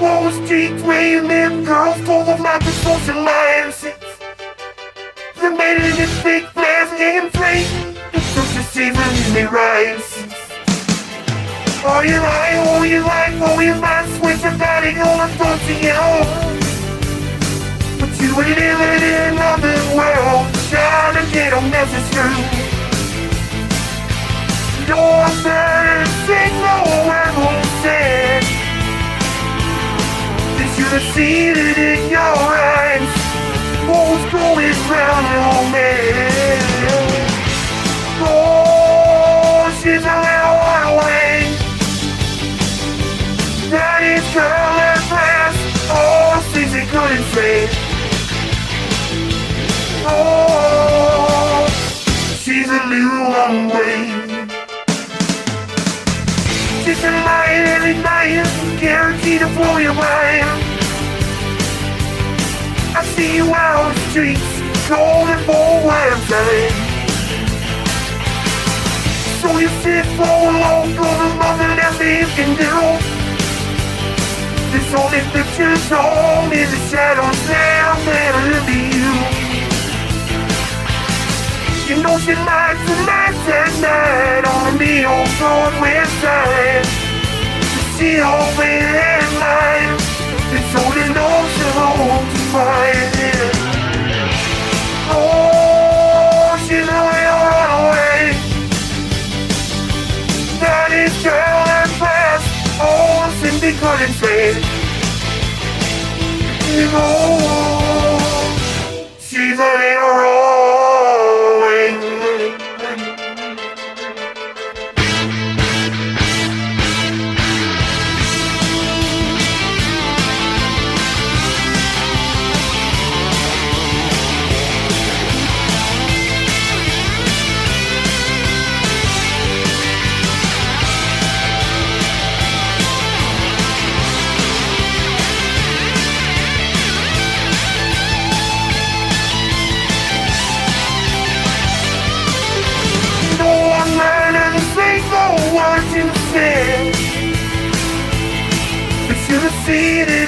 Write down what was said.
Wall Street where you live, girls full of lots of social alliances. The men in this big glass game play, it's such a seemingly rise. All you like, with the body on don't see it all. But you were living in another world, trying to get a message through. Your bird sing no word won't say. You should have seen it in your eyes. What was going round your man? Oh, she's a little while away. That is girl at last. Oh, she's a good and say. Oh, she's a little long way. Just a line every night, guaranteed to blow your mind. I see you out on the streets, golden bowl website. So you sit for a long over mother that leaves can do. This only picture's home in the shadows now, better be you. You know she likes the nights at night on the old Broadway side. She always had mine, and so they know she'll hold to mine. Oh, she's a real runaway. That is girl at last. Oh, Cindy couldn't say. You know, she's a little runaway. Words instead. You should have seen it